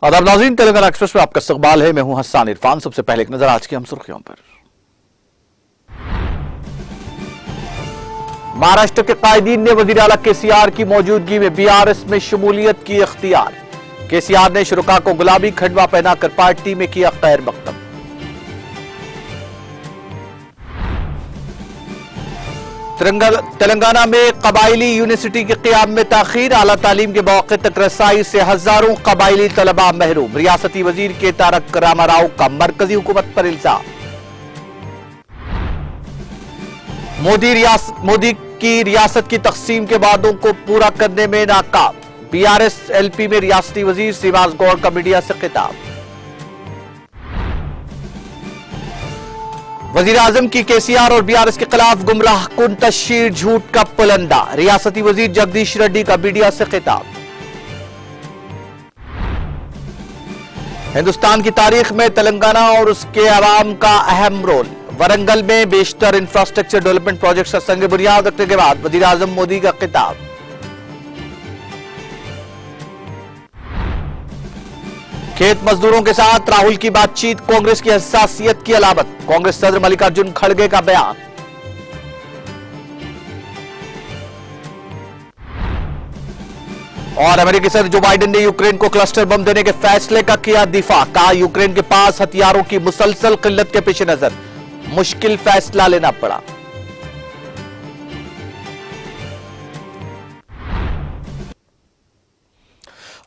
आदाब नाज़रीन, तेलंगाना एक्सप्रेस में आपका इस्तकबाल है। मैं हूं हसन इरफान। सबसे पहले एक नजर आज की हम सुर्खियों पर। महाराष्ट्र के कायदीन ने वजीर आला केसीआर की मौजूदगी में बीआरएस में शमूलियत की इख्तियार। केसीआर ने शुरुका को गुलाबी खंडवा पहनाकर पार्टी में किया खैर मकदम। तेलंगाना में कबायली यूनिवर्सिटी के क़याम में ताखीर। आला तालीम के मौके तक रसाई से हजारों कबायली तलबा महरूम। रियासती वजीर के तारक रामाराव का मरकजी हुकूमत पर इल्जाम। मोदी की रियासत की तकसीम के वादों को पूरा करने में नाकाम। बीआरएस एलपी में रियासती वजीर श्रीनिवास गौड़ का मीडिया से खिताब। वजीर आजम की केसीआर और बीआरएस के खिलाफ गुमराह कुन तशहीर झूठ का पुलंदा। रियासती वजीर जगदीश रेड्डी का मीडिया से खिताब। हिंदुस्तान की तारीख में तेलंगाना और उसके अवाम का अहम रोल। वरंगल में बेशतर इंफ्रास्ट्रक्चर डेवलपमेंट प्रोजेक्ट का संग बुनियाद रखने के बाद वजीर आजम मोदी का खिताब। खेत मजदूरों के साथ राहुल की बातचीत कांग्रेस की हसासियत की अलामत। कांग्रेस सदर मल्लिकार्जुन खड़गे का बयान। और अमेरिकी सदर जो बाइडेन ने यूक्रेन को क्लस्टर बम देने के फैसले का किया दिफा। कहा यूक्रेन के पास हथियारों की मुसलसल किल्लत के पेश नजर मुश्किल फैसला लेना पड़ा।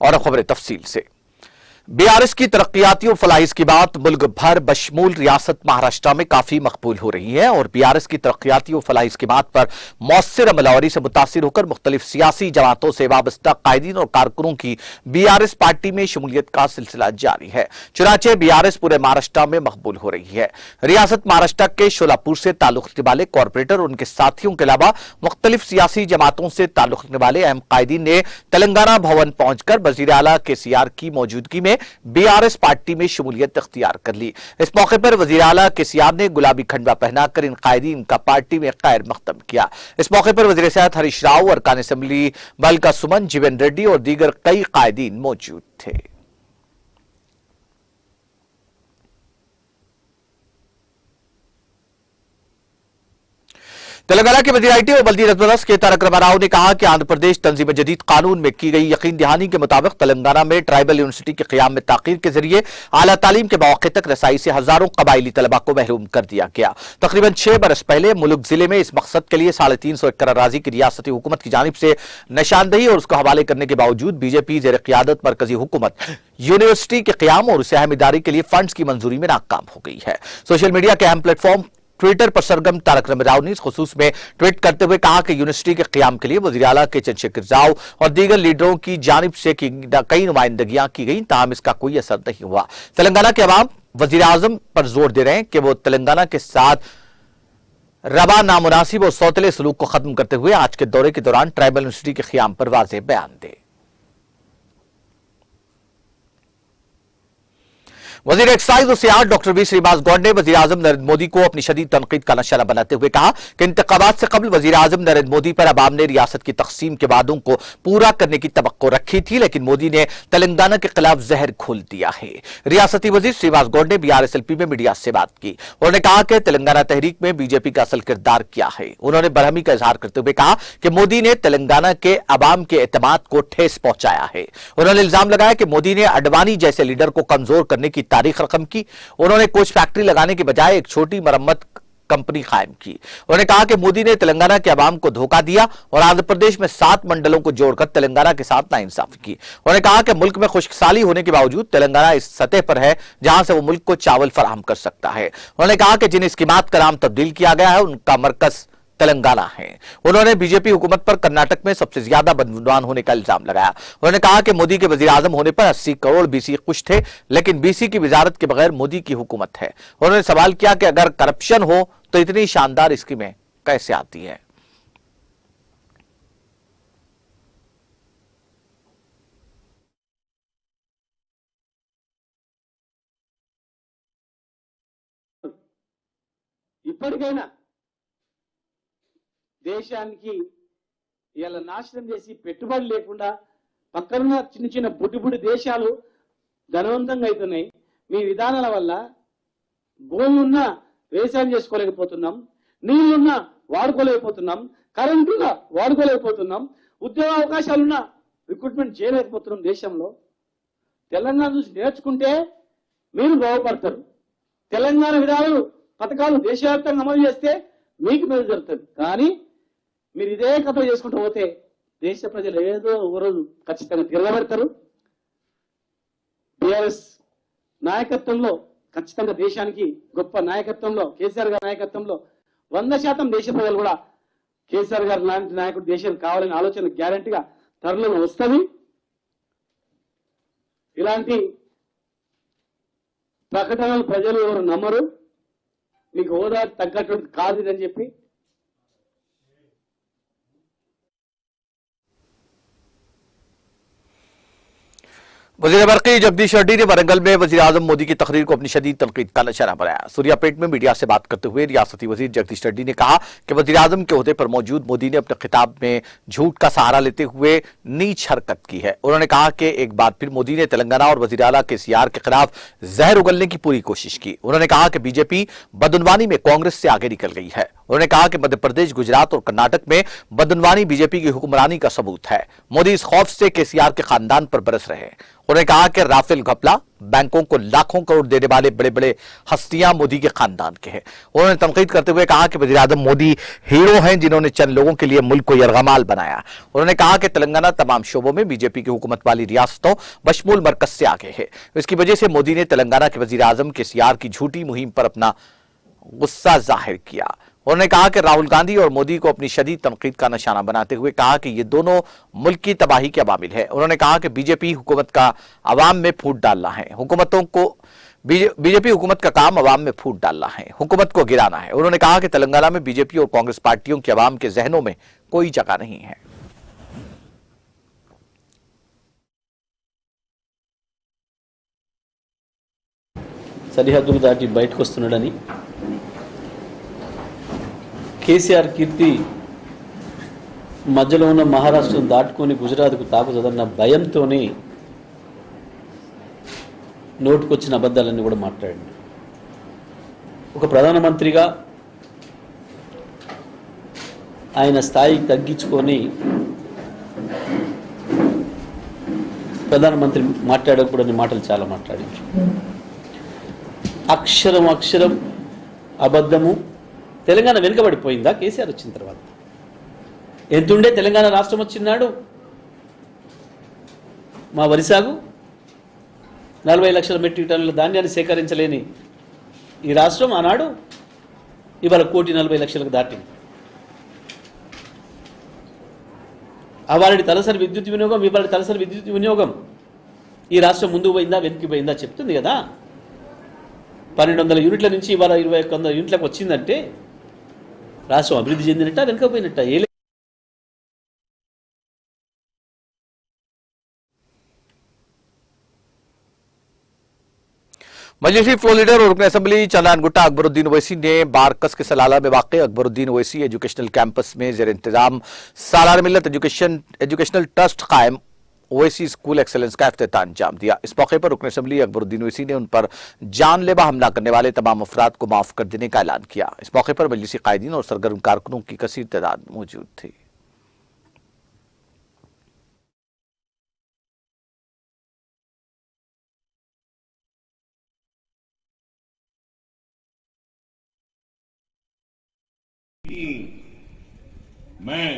और अब खबरें तफसील से। बीआरएस की तरक्याती और फलाहिश की बात मुल्क भर बशमूल रियासत महाराष्ट्र में काफी मकबूल हो रही है और बीआरएस की तरक्याती और फलाहिश की बात पर मौसर अमलावरी से मुतासिर होकर मुख्तलिफ सियासी जमातों से वाबस्ता कायदीन और कारकुनों की बीआरएस पार्टी में शमूलियत का सिलसिला जारी है। चुनाचे बीआरएस पूरे महाराष्ट्र में मकबूल हो रही है। रियासत महाराष्ट्र के शोलापुर से ताल्लुक रखने वाले कॉरपोरेटर और उनके साथियों के अलावा मुख्तलिफ सियासी जमातों से ताल्लुक रखने वाले अहम कायदीन ने तेलंगाना भवन पहुंचकर वजीर आला केसीआर की मौजूदगी में बीआरएस पार्टी में शमूलियत इख्तियार कर ली। इस मौके पर वजीर आला केसीआर ने गुलाबी खंडवा पहनाकर इन कायदीन का पार्टी में खैर मकदम किया। इस मौके पर वजीर सेहत हरीश राव, अरकान असेंबली बलका सुमन, जीवन रेड्डी और दीगर कई कायदीन मौजूद थे। तेलंगाना के वजीर आईटी और बल्दी रजमदस के तारक रामाराव ने कहा कि आंध्र प्रदेश तंजीम जदीद कानून में की गई यकीन दहानी के मुताबिक तेलंगाना में ट्राइबल यूनिवर्सिटी के क़याम में ताकीर के जरिए आला तालीम के मौके तक रसाई से हजारों कबायली तलबा को महरूम कर दिया गया। तकरीबन 6 बरस पहले मुल्क जिले में इस मकसद के लिए 350 एकड़ अराजी की रियासती हुकूमत की जानिब से निशानदही और उसको हवाले करने के बावजूद बीजेपी जेर क़यादत मरकजी हुकूमत यूनिवर्सिटी के क़याम और उसे अहम इदारे के लिए फंड्स की मंजूरी में नाकाम हो गई है। सोशल मीडिया के अहम प्लेटफॉर्म ट्विटर पर सरगम तारक रामाराव ने इस खुसूस में ट्वीट करते हुए कहा कि यूनिवर्सिटी के क़याम के लिए वज़ीर आला के चंद्रशेखर राव और दीगर लीडरों की जानिब से कई नुमाइंदगियां की गई, ताहम इसका कोई असर नहीं हुआ। तेलंगाना के अवाम वज़ीर आज़म पर जोर दे रहे हैं कि वो तेलंगाना के साथ रवा नामुनासिब और सौतले सलूक को खत्म करते हुए आज के दौरे के दौरान ट्राइबल यूनिवर्सिटी के क़याम पर वाज़ेह बयान दे। वजीर एक्साइज और सियाहत डॉक्टर वी श्रीनिवास गौड़ ने वजीर आजम नरेंद्र मोदी को अपनी शदीद तनकीद का निशाना बनाते हुए कहा कि इंतखाबात से कबल वजीर आजम नरेंद्र मोदी पर अवाम ने रियासत की तकसीम के वादों को पूरा करने की तवक्को रखी थी, लेकिन मोदी ने तेलंगाना के खिलाफ जहर घोल दिया है। रियासती वजीर श्रीनिवास गौड़ ने बीआरएसएलपी में मीडिया से बात की। उन्होंने कहा कि तेलंगाना तहरीक में बीजेपी का असल किरदार क्या है। उन्होंने बरहमी का इजहार करते हुए कहा कि मोदी ने तेलंगाना के अवाम के एतमाद को ठेस पहुंचाया है। उन्होंने इल्जाम लगाया कि मोदी ने अडवाणी जैसे लीडर को कमजोर करने की तारीख रकम की। उन्होंने कोच फैक्ट्री लगाने के बजाय एक छोटी मरम्मत कंपनी कायम की। उन्होंने कहा कि मोदी ने तेलंगाना के अवाम को धोखा दिया और आंध्र प्रदेश में 7 मंडलों को जोड़कर तेलंगाना के साथ नाइंसाफी की। उन्होंने कहा कि मुल्क में खुशहाली होने के बावजूद तेलंगाना इस सतह पर है जहां से वो मुल्क को चावल फराहम कर सकता है। उन्होंने कहा कि जिन स्कीमात का नाम तब्दील किया गया है उनका मरकज तेलंगाना है। उन्होंने बीजेपी हुकूमत पर कर्नाटक में सबसे ज्यादा बदगुमान होने का इल्जाम लगाया। उन्होंने कहा कि मोदी के वजीर आजम होने पर 80 करोड़ बीसी खुश थे, लेकिन बीसी की वजारत के बगैर मोदी की हुकूमत है। उन्होंने सवाल किया कि अगर करप्शन हो तो इतनी शानदार स्कीमें कैसे आती है। ఇప్పటికైనా దేశానికి ఇలా నాశనం చేసి పెట్టుబడి లేకుండా పక్కన చిన్న చిన్న బుడ్డి బుడ్డి దేశాలు ధనవంతంగా అవుతున్నాయి. మీ విధానాల వల్ల భూమి ఉన్నా వ్యవసాయం చేసుకోలేకపోతున్నాం, నీళ్లున్నా వాడుకోలేకపోతున్నాం, కరెంటుగా వాడుకోలేకపోతున్నాం, ఉద్యోగ అవకాశాలున్నా రిక్రూట్మెంట్ చేయలేకపోతున్నాం. దేశంలో తెలంగాణ చూసి నేర్చుకుంటే మీరు బాగుపడతారు. తెలంగాణ విధానాలు పథకాలు దేశవ్యాప్తంగా అమలు చేస్తే మీకు మేలు జరుగుతుంది. కానీ మీరు ఇదే కథ చేసుకుంటూ పోతే దేశ ప్రజలు ఏదో ఒక రోజు ఖచ్చితంగా తిరగబెడతారు. టిఆర్ఎస్ నాయకత్వంలో ఖచ్చితంగా దేశానికి గొప్ప నాయకత్వంలో, కేసీఆర్ గారి నాయకత్వంలో 100% దేశ ప్రజలు కూడా కేసీఆర్ గారు లాంటి నాయకుడు దేశానికి కావాలనే ఆలోచన గ్యారంటీగా త్వరలో వస్తుంది. ఇలాంటి ప్రకటనలు ప్రజలు ఎవరు నమ్మరు. మీకు హోదా తగ్గట్టు కాదు ఇదని చెప్పి वज़ीर बरक़ी जगदीश रेड्डी ने वरंगल में वज़ीर आज़म मोदी की तकरीर को अपनी शदीद तनकीद का निशाना बनाया। सूर्यापेट में मीडिया से बात करते हुए रियासती वज़ीर जगदीश रेड्डी ने कहा कि वज़ीर आज़म के ओहदे पर मौजूद मोदी ने अपने खिताब में झूठ का सहारा लेते हुए नीच हरकत की है। उन्होंने कहा कि एक बार फिर मोदी ने तेलंगाना और वज़ीर आला केसीआर के खिलाफ जहर उगलने की पूरी कोशिश की। उन्होंने कहा कि बीजेपी बदनवानी में कांग्रेस से आगे निकल गई है। उन्होंने कहा कि मध्य प्रदेश, गुजरात और कर्नाटक में बदनवानी बीजेपी की हुक्मरानी का सबूत है। मोदी इस खौफ से केसीआर के खानदान पर बरस रहे हैं। उन्होंने कहा कि राफेल घपला, बैंकों को लाखों करोड़ देने वाले बड़े बड़े हस्तियां मोदी के खानदान के हैं। उन्होंने तनकीद करते हुए कहा कि वज़ीर आज़म मोदी हीरो हैं जिन्होंने चंद लोगों के लिए मुल्क को यरगमाल बनाया। उन्होंने कहा कि तेलंगाना तमाम शोबों में बीजेपी की हुकूमत वाली रियासतों बशमूल मरकज से आगे है। इसकी वजह से मोदी ने तेलंगाना के वज़ीर आज़म केसीआर की झूठी मुहिम पर अपना गुस्सा जाहिर किया। उन्होंने कहा कि राहुल गांधी और मोदी को अपनी शदीद तनकीद का निशाना बनाते हुए कहा कि ये दोनों मुल्क की तबाही के अवामिल है। उन्होंने कहा कि बीजेपी हुकूमत का अवाम में फूट डालना है, बीजेपी हुकूमत का काम अवाम में फूट डालना है, हुकूमत को गिराना है। उन्होंने कहा कि तेलंगाना में बीजेपी और कांग्रेस पार्टियों के अवाम के जहनों में कोई जगह नहीं है। సరిహద్దులు దాటి బయటకు వస్తున్నాడని కేసీఆర్ కీర్తి మధ్యలో ఉన్న మహారాష్ట్రను దాటుకొని గుజరాత్కు తాకుతుందన్న భయంతోనే నోటుకొచ్చిన అబద్ధాలన్నీ కూడా మాట్లాడండి. ఒక ప్రధానమంత్రిగా ఆయన స్థాయికి తగ్గించుకొని ప్రధానమంత్రి మాట్లాడకూడని మాటలు చాలా మాట్లాడింది. అక్షరం అక్షరం అబద్ధము. తెలంగాణ వెనుకబడిపోయిందా కేసీఆర్ వచ్చిన తర్వాత? ఎంతుండే తెలంగాణ రాష్ట్రం వచ్చినాడు మా వరి సాగు 40 లక్షల మెట్రిక్ టన్నుల ధాన్యాన్ని సేకరించలేని ఈ రాష్ట్రం ఆనాడు ఇవాళ 1,40,00,000కు దాటింది. అవాళి తలసరి విద్యుత్ వినియోగం, ఇవాళ తలసరి విద్యుత్ వినియోగం ఈ రాష్ట్రం ముందుకు పోయిందా వెనక్కి పోయిందా చెప్తుంది కదా. 1200 యూనిట్ల నుంచి ఇవాళ 2100 యూనిట్లకు వచ్చిందంటే రాష్ట్రం అభివృద్ధి చెందినట్ట వెనుకపోయినట్ట? मजलिसी फ्लोर लीडर और रुकन असेंबली चंदन गुट्टा अकबरुद्दीन ओवैसी ने बारकस के सलाला में वाक़ अकबरुद्दीन ओवैसी एजुकेशनल कैंपस में जेर इंतजाम सालाना मिल्लत एजुकेशनल ट्रस्ट कायम ओवैसी स्कूल एक्सेलेंस का इफ्तिताह अंजाम दिया। इस मौके पर रुकन असेंबली अकबरुद्दीन ओवैसी ने उन पर जानलेवा हमला करने वाले तमाम अफराद को माफ कर देने का ऐलान किया। इस मौके पर मजलिसी कायदीन और सरगर्म कारकुनों की कसीर तादाद मौजूद थी। मैं,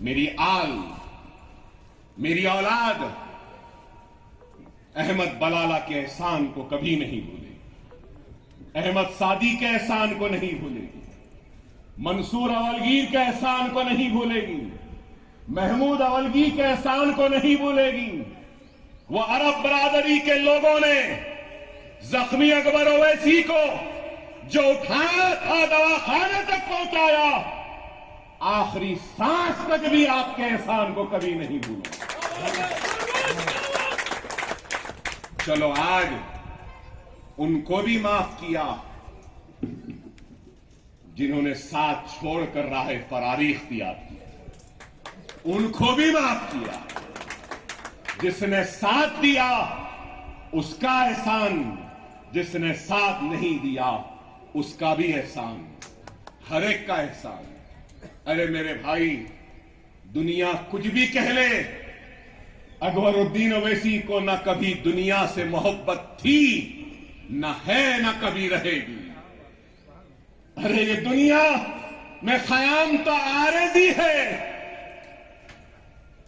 मेरी आल, मेरी औलाद अहमद बलाला के एहसान को कभी नहीं भूलेगी, अहमद सादी के एहसान को नहीं भूलेगी, मंसूर अवलगीर के एहसान को नहीं भूलेगी, महमूद अवलगीर के एहसान को नहीं भूलेगी। वो अरब बरादरी के लोगों ने जख्मी अकबर ओवैसी को जो उठाया था, दवाखाने तक पहुंचाया, आखिरी सांस तक भी आपके एहसान को कभी नहीं भूला। चलो आज उनको भी माफ किया जिन्होंने साथ छोड़कर राह फरारी इख्तियार की, उनको भी माफ किया जिसने साथ दिया उसका एहसान, जिसने साथ नहीं दिया उसका भी एहसान, हर एक का एहसान। अरे मेरे भाई, दुनिया कुछ भी कह ले, अकबरुद्दीन ओवैसी को न कभी दुनिया से मोहब्बत थी, न है, न कभी रहेगी। अरे ये दुनिया में खयाम तो आरज़ी है,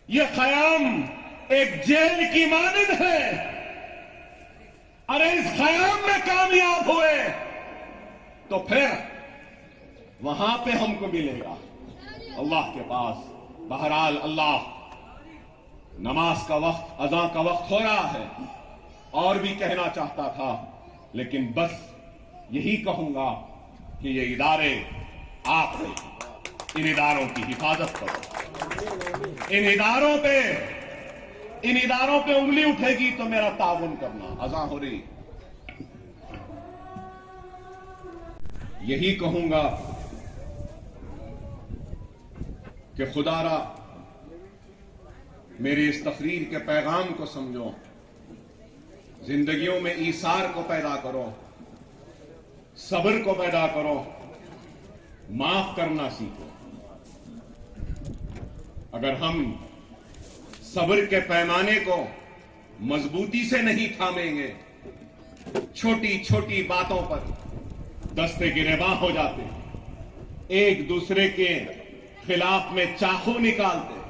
ये खयाम एक जेल की मानद है। अरे इस खयाम में कामयाब हुए तो फिर वहां पे हमको मिलेगा अल्लाह के पास। बहरहाल अल्लाह, नमाज का वक्त, अज़ां का वक्त हो रहा है, और भी कहना चाहता था, लेकिन बस यही कहूंगा कि ये इदारे, आप इन इदारों की हिफाजत करो। इन इदारों पे उंगली उठेगी तो मेरा ताउन करना। अज़ां हो रही, यही कहूंगा कि खुदारा मेरी इस तकरीर के पैगाम को समझो, जिंदगियों में ईसार को पैदा करो, सब्र को पैदा करो, माफ करना सीखो। अगर हम सब्र के पैमाने को मजबूती से नहीं थामेंगे, छोटी छोटी बातों पर दस्ते गिरेबां हो जाते हैं, एक दूसरे के खिलाफ में चाकू निकालते हैं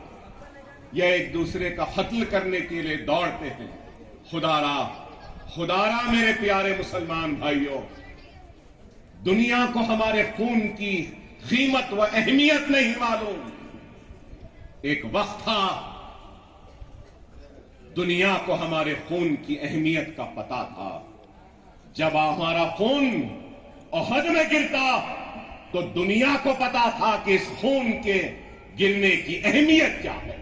या एक दूसरे का कत्ल करने के लिए दौड़ते हैं। खुदारा मेरे प्यारे मुसलमान भाइयों, दुनिया को हमारे खून की कीमत व अहमियत नहीं मालूम। एक वक्त था दुनिया को हमारे खून की अहमियत का पता था। जब हमारा खून ओहद में गिरता तो दुनिया को पता था कि इस खून के गिरने की अहमियत क्या है।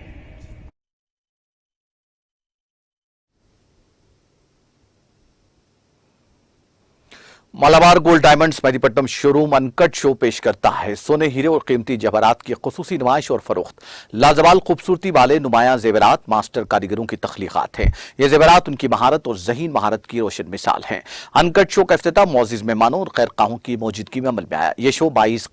Malabar gold diamonds Mehdipatnam showroom uncut show पेश करता है। सोने, हीरे और कीमती जवाहरात की खुसूसी नुमाइश और फरोख्त। लाजवाल खूबसूरती वाले नुमाया जेवरात मास्टर कारीगरों की तख्लीकात हैं। ये जेवरात उनकी महारत और ज़हीन महारत की रोशन मिसाल हैं। अनकट शो का इफ्तिताह मोअज़्ज़िज़ मेहमानों और खैरखाहों की मौजूदगी में अमल में आया। यह शो 22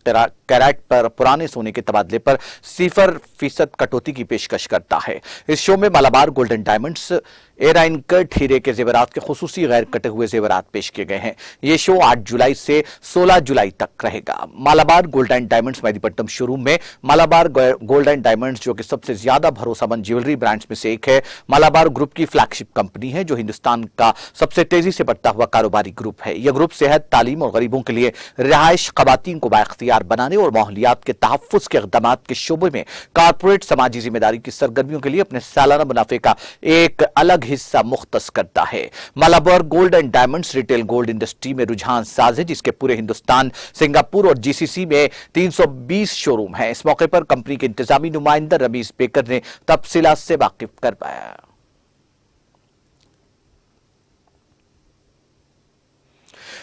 कैरेट पर पुराने सोने के तबादले पर 0% कटौती की पेशकश करता है। इस शो में मालाबार गोल्डन डायमंड्स एराइन कट हीरे के जेवरात के खुसूसी गैर कटे हुए जेवरात पेश किए गए हैं। यह शो 8 जुलाई से 16 जुलाई तक रहेगा। Malabar golden diamonds Mehdipatnam showroom में मालाबार गोल्डन डायमंड्स, जो कि सबसे ज्यादा भरोसेमंद ज्वेलरी ब्रांड्स में से एक है, मालाबार ग्रुप की फ्लैगशिप कंपनी है, जो हिंदुस्तान का सबसे तेजी से बढ़ता हुआ कारोबारी ग्रुप है। यह ग्रुप सेहत, तालीम और गरीबों के लिए रिहाइश, खवातीन को बाइख्तियार बनाने और माहौलियात के तहफ्फुज़ के इक़दामात के शोबे में कारपोरेट समाजी जिम्मेदारी की सरगर्मियों के लिए अपने सालाना मुनाफे का एक अलग हिस्सा मुख्तस करता है। Malabar gold and diamonds retail gold industry में रुझान साज है, जिसके पूरे हिंदुस्तान, सिंगापुर और जीसीसी में 320 शोरूम हैं। इस मौके पर कंपनी के इंतजामी नुमाइंदा रमीज बेकर ने तफसीलात से वाकिफ करवाया।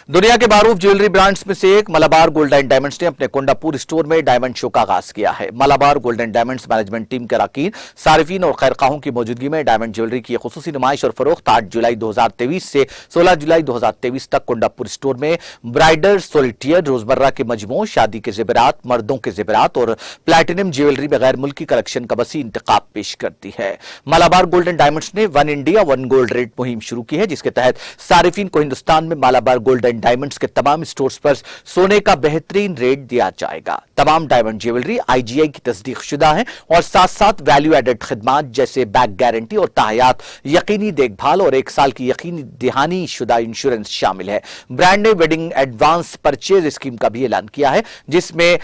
दुनिया के मारूफ ज्वेलरी ब्रांड्स में से एक मालाबार गोल्ड एंड डायमंड्स ने अपने कोंडापुर स्टोर में डायमंड शो का आगाज किया है। Malabar gold and diamonds management team के अरकान, सारिफीन और खैरखाहों की मौजूदगी में डायमंड ज्वेलरी की खुसूसी नुमाइश और फरोख्त 8 जुलाई 2023 से 16 जुलाई 2023 तक कोंडापुर स्टोर में ब्राइडल, सोलिटियर, रोजमर्रा के मजमू, शादी के जेवरात, मर्दों के जेवरात और प्लैटिनम ज्वेलरी में गैर मुल्की कलेक्शन का वसी इंतखाब पेश करती है। मालाबार गोल्ड एंड डायमंड्स ने 1 इंडिया 1 गोल्ड रेट मुहिम शुरू की है, जिसके तहत सारिफीन को हिंदुस्तान में मालाबार गोल्ड एंड डायमंड्स के तमाम स्टोर्स पर सोने का बेहतरीन रेट दिया जाएगा। तमाम डायमंड ज्वेलरी IGI की तस्दीक शुदा है और साथ साथ वैल्यू एडेड खिदमात जैसे बैक गारंटी और ताहयात, यकीनी देखभाल और 1 साल की यकीनी दहानी शुदा इंश्योरेंस शामिल है। ब्रांड ने वेडिंग एडवांस परचेज स्कीम का भी ऐलान किया है, जिसमें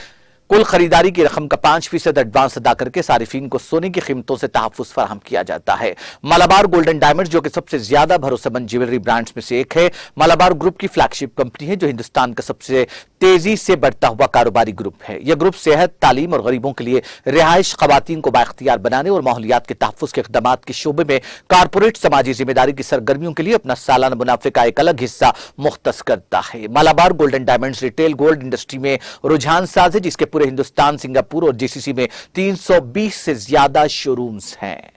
कुल खरीदारी की रकम का 5% एडवांस अदा करके सारिफीन को सोने की कीमतों से तहफ्फुज़ फराहम किया जाता है। मालाबार गोल्डन डायमंड्स, जो कि सबसे ज्यादा भरोसेमंद ज्वेलरी ब्रांड्स में से एक है, मालाबार ग्रुप की फ्लैगशिप कंपनी है, जो हिंदुस्तान का सबसे तेजी से बढ़ता हुआ कारोबारी ग्रुप है। यह ग्रुप सेहत, तालीम और गरीबों के लिए रिहाइश, खवातीन को बाइख्तियार बनाने और माहौलियात के तहफ्फुज़ के इक़दामात के शोबे में कारपोरेट समाजी जिम्मेदारी की सरगर्मियों के लिए अपना सालाना मुनाफे का एक अलग हिस्सा मुख्तस करता है। Malabar golden diamonds retail gold industry में रुझान साज है, जिसके पूरे हिंदुस्तान, सिंगापुर और जीसीसी में 320 से ज्यादा शोरूम्स हैं।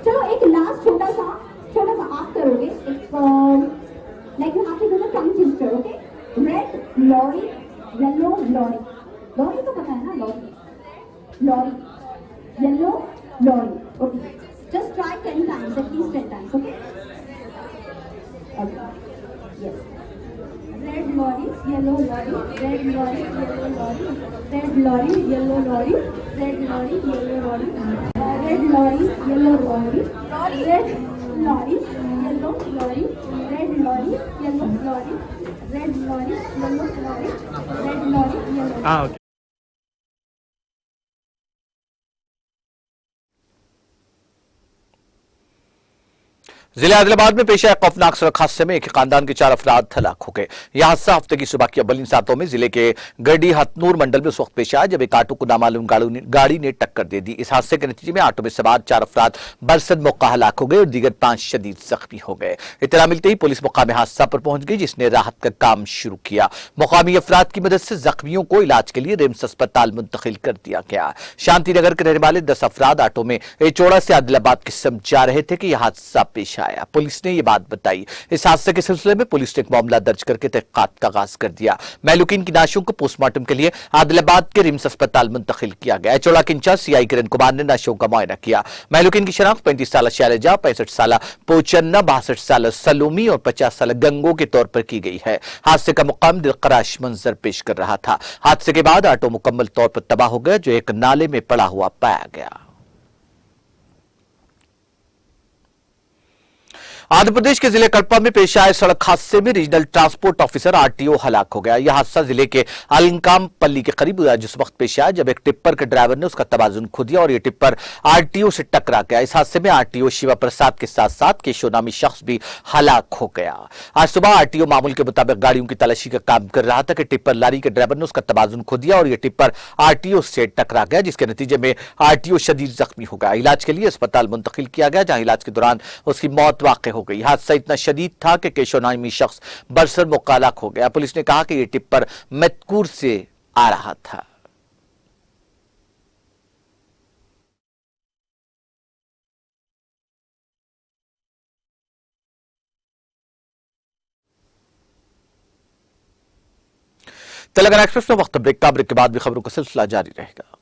चलो एक लास्ट छोटा सा आप करोगे, एक like you have to do the tongue twister, okay? Red lorry, yellow lorry, lorry तो पता है ना, lorry, yellow lorry, okay? Just try 10 times, at least 10 times, okay? Okay, yes. Red lorry, yellow lorry, red lorry, yellow lorry, red lorry, yellow lorry, red lorry, yellow lorry, red lorry, yellow lorry, red lorry, yellow lorry, red lorry, yellow lorry, red lorry, yellow lorry, red lorry, yellow lorry. जिले आदिलाबाद में पेश आए खौफनाक सड़क हादसे में एक खानदान के 4 अफराद हलाक हो गए। यह हादसा हफ्ते की सुबह के अव्वलीन सातों में जिले के गड्डी हथनूर मंडल में उस वक्त पेश आया जब एक ऑटो को नामालूम गाड़ी ने टक्कर दे दी। इस हादसे के नतीजे में ऑटो में सवार 4 अफराद बरसद मौका हलाक हो गए और दीगर 5 शदीद जख्मी हो गए। इत्तला मिलते ही पुलिस मुकामी हादसा पर पहुंच गई, जिसने राहत का काम शुरू किया। मुकामी अफराद की मदद से जख्मियों को इलाज के लिए रिम्स अस्पताल मुंतकिल कर दिया गया। शांतिनगर के रहने वाले 10 अफराद ऑटो में एचोड़ा से आदिलाबाद की समझ जा रहे थे कि यह हादसा पेश आया। पुलिस ने यह बात बताई। इस हादसे के सिलसिले में पुलिस ने एक मामला दर्ज करके तहकीकात का आगाज कर दिया। महलूकीन की लाशों को पोस्टमार्टम के लिए आदिलाबाद के रिम्स अस्पताल मुंतकिल किया गया। एचोड़ा के इंचार्ज सीआई किरण कुमार ने लाशों का मुआयना किया। महलूकीन की शनाख्त 35 साल शैलजा, 65 साल पोचन्ना, 62 साल सलोमी और 50 साल गंगो के तौर पर की गई है। हादसे का मुकाम दिलखराश मंजर पेश कर रहा था। हादसे के बाद ऑटो मुकम्मल तौर पर तबाह हो गया, जो एक नाले में पड़ा हुआ पाया गया। आंध्र प्रदेश के जिले कड़पा में पेश आए सड़क हादसे में रीजनल ट्रांसपोर्ट ऑफिसर आरटीओ हलाक हो गया। यह हादसा जिले के अलंकाम पल्ली के करीब जिस वक्त पेश आया जब एक टिप्पर के ड्राइवर ने उसका तवाजुन खो दिया और यह टिप्पर आरटीओ से टकरा गया। इस हादसे में आरटीओ शिवा प्रसाद के साथ साथ केशव नामी शख्स भी हलाक हो गया। आज सुबह आरटीओ मामूल के मुताबिक गाड़ियों की तलाशी का काम कर रहा था कि टिप्पर लारी के ड्राइवर ने उसका तवाजुन खो दिया और यह टिप्पर आरटीओ से टकरा गया, जिसके नतीजे में आरटीओ शदीद जख्मी हो गया। इलाज के लिए अस्पताल मुंतकिल किया गया, जहां इलाज के दौरान उसकी मौत वाक़ हो गई। हादसा इतना शदीद था कि केशव नामी शख्स बरसर मुकालाक हो गया। पुलिस ने कहा कि यह टिप्पर मैतकूर से आ रहा था। तेलंगाना एक्सप्रेस में वक्त ब्रेक का, ब्रेक के बाद भी खबरों का सिलसिला जारी रहेगा।